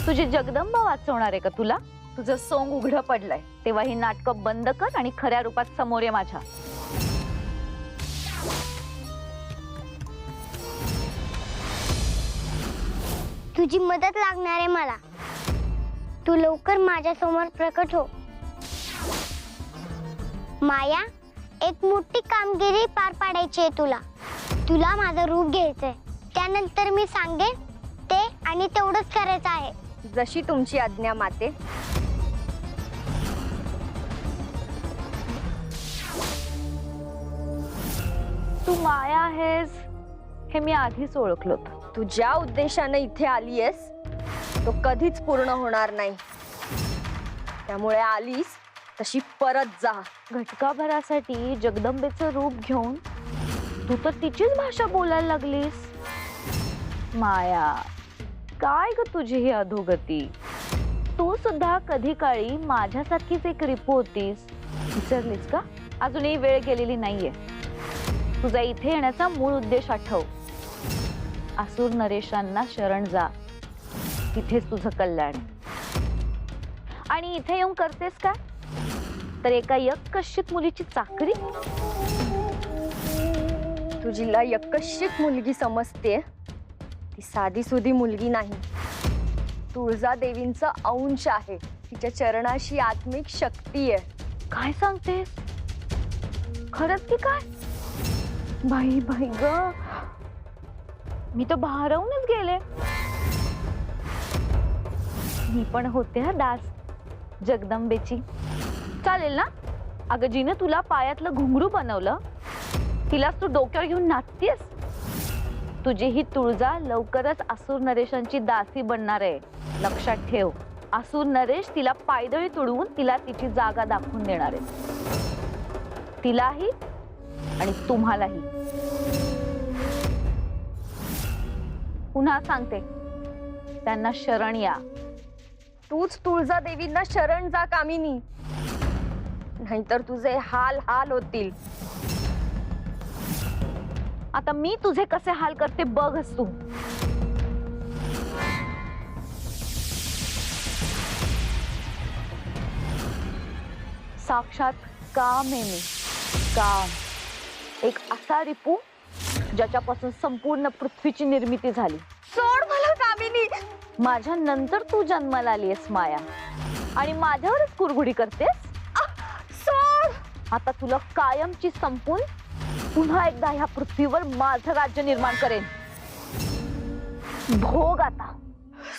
तुझी जगदंबा वाचवणार आहे का तुला? तुझं सोंग उघडं पडलंय, तेव्हा ही नाटकं बंद कर आणि खऱ्या रूपात समोर ये माझ्या. तुझी मदत लागणार आहे मला. तू लवकर माझ्या समोर प्रकट हो. माया, एक मोठी कामगिरी पार पाडायची आहे तुला. तुला माझं रूप घ्यायचंय. त्यानंतर मी सांगेन ते आणि तेवढंच करायचं आहे. जशी तुमची आज्ञा माते. तू माया आहेस हे मी आधीच ओळखलं होतं. तू ज्या उद्देशाने इथे आलीयस तो कधीच पूर्ण होणार नाही. त्यामुळे आलीस तशी परत जा. घटकाभरासाठी जगदंबेचं रूप घेऊन तू तर तिचीच भाषा बोलायला लागलीस. माया, काय ग तुझी ही अधोगती? तू सुद्धा कधी काळी माझ्यासारखीच एक रिपू होतीस. विसरलीस का? अजूनही वेळ गेलेली नाहीये. तुझा इथे येण्याचा मूळ उद्देश आठव. असुर नरेशांना शरण जा, तिथेच तुझं कल्याण. आणि इथे येऊन करतेस का? तर एका यक्कश्चित मुलीची चाकरी. तुझीला यक्कश्चित मुलगी समजते, ती साधी सुधी मुलगी नाही. तुळजा देवींचा अंश आहे. तिच्या चरणाशी आत्मिक शक्ती आहे. काय सांगतेस? खरंच की काय? बाई बाई ग, मी तर भारावूनच गेले. मी पण होते हा दास जगदंबेची. चालेल ना? अगं, जिने तुला पायातलं घुंगरू बनवलं तिलाच तू डोक्यावर घेऊन नाचतेस. तुझी ही तुळजा लवकरच असुर नरेशांची दासी बनणार आहे. लक्षात ठेव. असुर नरेश तिला पायदळी तुडवून तिला तिची जागा दाखवून देणार आहे. तिलाही आणि तुम्हालाही. पुन्हा सांगते, त्यांना शरण या. तूच तुळजा देवींना शरण जा कामिनी, नाहीतर तुझे हाल हाल होतील. आता मी तुझे कसे हाल करते बघच तू. साक्षात काम आहे मी. काम. एक असा रिपू ज्याच्यापासून संपूर्ण पृथ्वीची निर्मिती झाली. सोड मला कामिनी. माझ्या नंतर तू जन्माला आलीयस माया, आणि माझ्यावरच कुरघुडी करतेस. सोड. आता तुला कायमची संपून पुन्हा एकदा ह्या पृथ्वीवर माझं राज्य निर्माण करेन. भोग आता.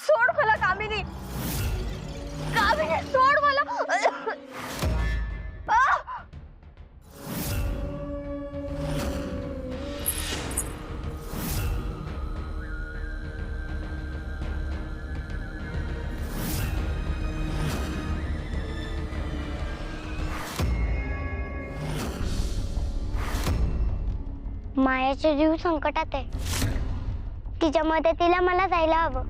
सोड मला कामिनी. कामिनी सोड मला. मायाचा जीव संकटात आहे. तिच्या मदतीला मला जायला हवं.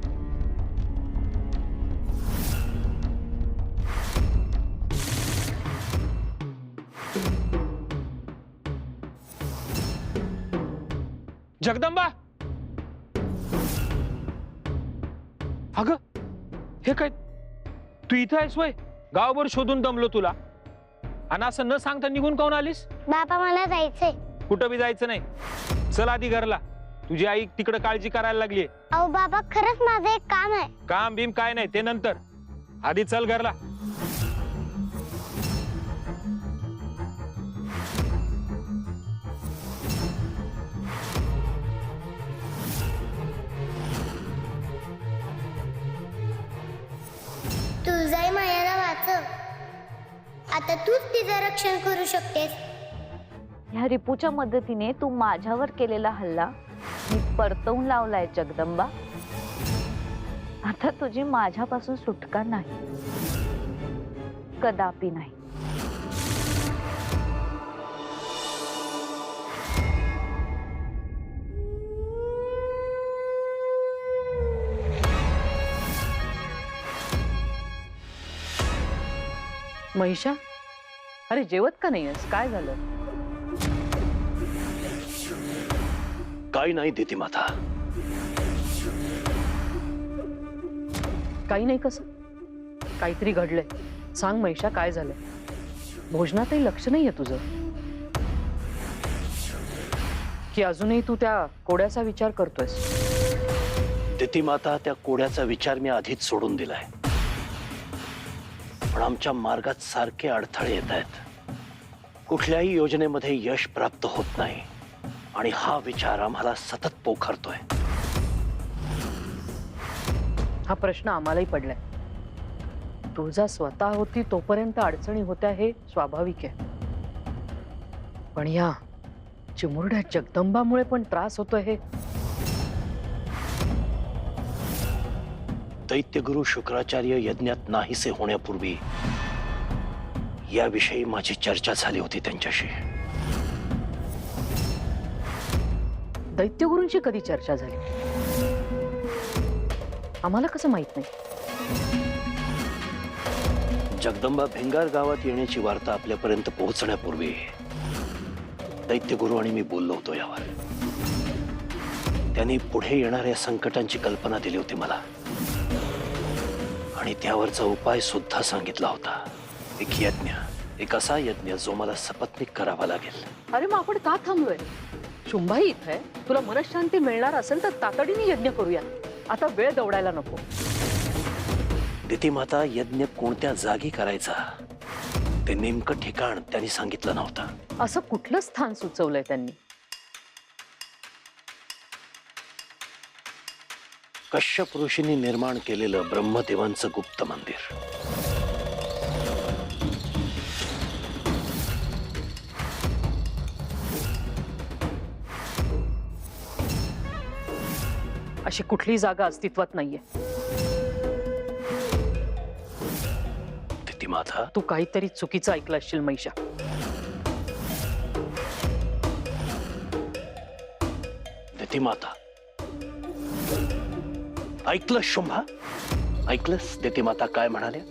जगदंबा, अगं हे काय? तू इथं आहेस वय? गावभर शोधून दमलो तुला, आणि असं न सांगता निघून काऊन आलीस? बाबा, मला जायचंय. कुठं बी जायचं नाही. चल आधी घरला. तुझी आई तिकडे काळजी करायला लागली. अहो बाबा, खरंच माझं एक काम आहे. काम भीम काय नाही ते नंतर. आधी चल घरला. तुळजाई मायाला वाचव. आता तूच तिचं रक्षण करू शकतेस. ह्या रिपूच्या मदतीने तू माझ्यावर केलेला हल्ला मी परतवून लावलाय जगदंबा. आता तुझी माझ्यापासून सुटका नाही, कदापि नाही. महिषा, अरे जेवत का नाहीस? काय झालं? काही नाही देती माता. काही नाही कसं काहीतरी घडलंय सांग महिषा काय झालंय भोजनातही लक्ष नाहीये तुझं की अजूनही तू त्या कोड्याचा विचार करतोयस दिती माता त्या कोड्याचा विचार मी आधीच सोडून दिलाय पण आमच्या मार्गात सारखे अडथळे येत आहेत कुठल्याही योजनेमध्ये यश प्राप्त होत नाही आणि हा विचार आम्हाला सतत पोखरतोय हा प्रश्न आम्हालाही पडलाय तुळजा स्वतः होती तोपर्यंत अडचणी होत्या हे स्वाभाविक आहे पण या चिमुरड्या जगदंबामुळे पण त्रास होतोय हे दैत्यगुरु शुक्राचार्य यज्ञात नाहीसे होण्यापूर्वी याविषयी माझी चर्चा झाली होती त्यांच्याशी दैत्यगुरूंची कधी चर्चा झाली आम्हाला कसं माहित नाही जगदंबा भिंगार गावात येण्याची वार्ता आपल्यापर्यंत पोहोचण्यापूर्वी दैत्यगुरु आणि मी बोललो होतो यावर त्यांनी पुढे येणाऱ्या संकटांची कल्पना दिली होती मला आणि त्यावरचा उपाय सुद्धा सांगितला होता एक असा यज्ञ जो मला सपत्नीक करावा लागेल अरे मग आपण का थांबलोय शुंभाई इथं आहे तुला मनशांती मिळणार असेल तर तातडीने यज्ञ करूया आता वेळ दौडायला नको दिती माता यज्ञ कोणत्या जागी करायचा ते नेमकं ठिकाण त्यांनी सांगितलं नव्हतं असं कुठलं स्थान सुचवलंय त्यांनी कश्यप ऋषींनी निर्माण केलेलं ब्रह्मदेवांचं गुप्त मंदिर अशी कुठली जागा अस्तित्वात नाहीये दिती माता तू काहीतरी चुकीचं ऐकलं असशील महिषा दिती माता ऐकलं शुंभा ऐकलंस दिती माता काय म्हणाल्या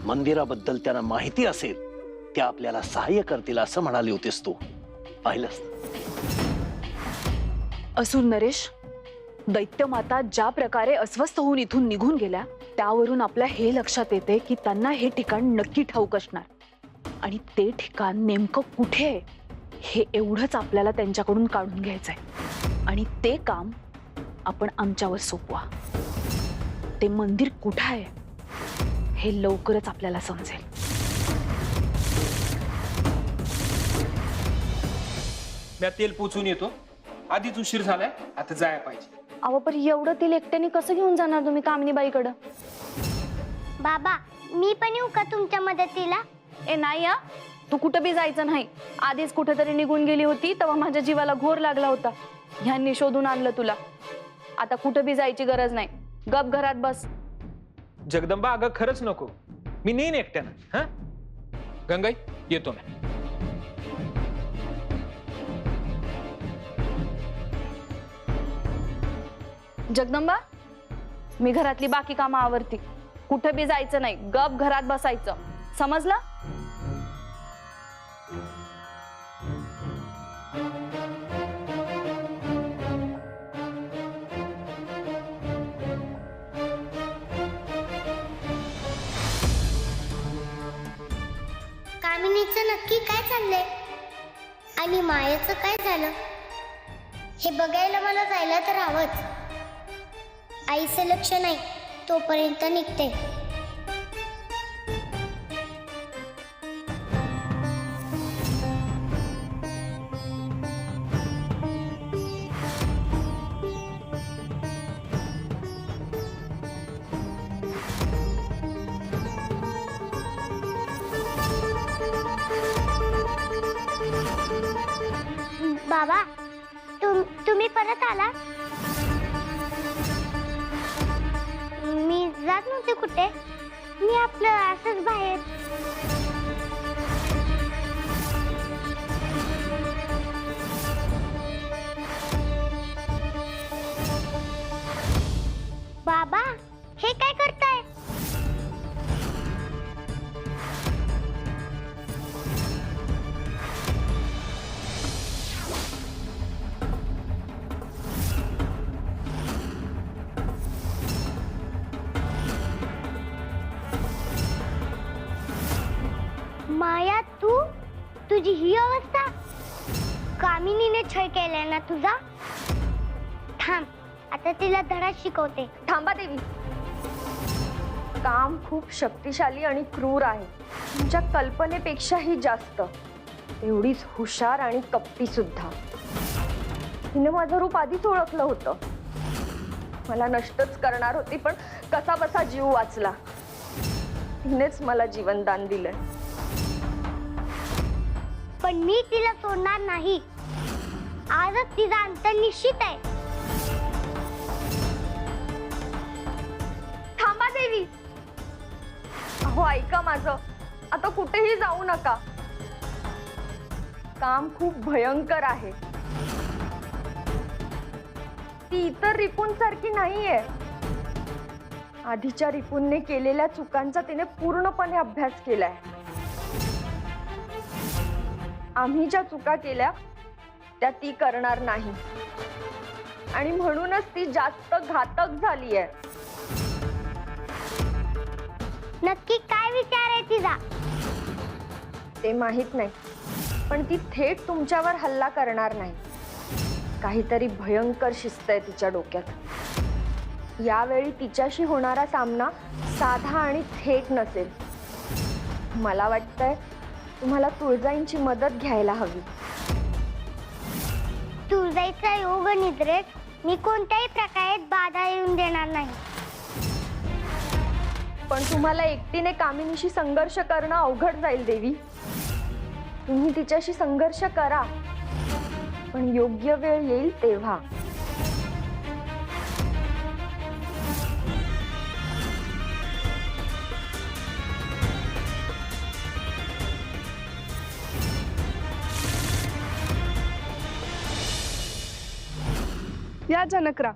मंदिराबद्दल त्यांना माहिती असेल त्या आपल्याला सहाय्य करतील असं म्हणाली होतीस तू पाहिलंस असुर नरेश दैत्य माता ज्या प्रकारे अस्वस्थ होऊन इथून निघून गेल्या त्यावरून आपल्या हे लक्षात येते की त्यांना हे ठिकाण नक्की ठाऊक असणार आणि ते ठिकाण नेमकं कुठे आहे हे एवढंच आपल्याला त्यांच्याकडून काढून घ्यायचंय आणि ते काम आपण आमच्यावर सोपवा ते मंदिर कुठं आहे हे लवकरच आपल्याला समजेल मी तेल पोचून येतो आधीच उशीर झालाय आता जायला पाहिजे अहो पण एवढं तेल एकट्याने कसं घेऊन जाणार तुम्ही कामिनीबाईकडं बाबा मी पण येऊ का तुमच्या मदतीला ए नाही हा तू कुठं बी जायचं नाही आधीच कुठेतरी निघून गेली होती तेव्हा माझ्या जीवाला घोर लागला होता ह्यांनी शोधून आणलं तुला आता कुठं बी जायची गरज नाही गप घरात बस जगदंबा अगं खरंच नको मी नेईन एकट्यानं हा गंगाई येतो मी जगदंबा मी घरातली बाकी कामं आवरती कुठं बी जायचं नाही गप घरात बसायचं समजलं कामिनीचं नक्की काय चाललंय आणि मायाचं काय झालं हे बघायला मला जायला तर हवंच आईचं लक्ष नाही तोपर्यंत निघते बाबा तुम्ही परत आला मी जात नव्हते कुठे मी आपलं असंच बाहेर बाबा हे काय करताय तुझी ही अवस्था? कामिनीने छळ केलाय ना तुझा? थांब, आता तिला धडा शिकवते. थांबा देवी. काम खूप शक्तिशाली आणि क्रूर आहे, तुमच्या कल्पनेपेक्षाही जास्त. तेवढीच हुशार आणि कपटी सुद्धा. तिने माझं रूप आधीच ओळखलं होतं. मला नष्टच करणार होती, पण कसा बसा जीव वाचला. तिनेच मला जीवनदान दिलंय. पण मी तिला सोडणार नाही. आजच तिचा अंत निश्चित आहे. थांबा देवी. अहो ऐका माझं, आता कुठेही जाऊ नका. काम खूप भयंकर आहे. ती इतर रिपूंसारखी नाहीये. आधीच्या रिपूंने केलेल्या चुकांचा तिने पूर्णपणे अभ्यास केलाय. आम्ही ज्या चुका केल्या त्या ती करणार नाही, आणि म्हणूनच ती जास्त घातक झालीये. नक्की काय विचार आहे तिचा? ते माहित नाही, पण ती थेट तुमच्यावर हल्ला करणार नाही. काहीतरी भयंकर शिस्त आहे तिच्या डोक्यात. यावेळी तिच्याशी होणारा सामना साधा आणि थेट नसेल. मला वाटतंय तुम्हाला तुळजाईंची मदत घ्यायला हवी. तुळजाईचा योग निद्रेत मी कोणत्याही प्रकारे बाधा येऊन देणार नाही. पण तुम्हाला एकटीने कामिनीशी संघर्ष करणं अवघड जाईल देवी. तुम्ही तिच्याशी संघर्ष करा, पण योग्य वेळ येईल तेव्हा. या जनकरा,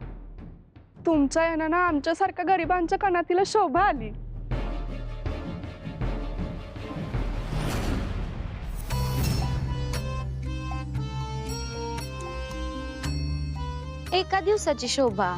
तुमच्या यानं आमच्यासारख्या गरिबांच्या कणातीला शोभा आली. एका दिवसाची शोभा.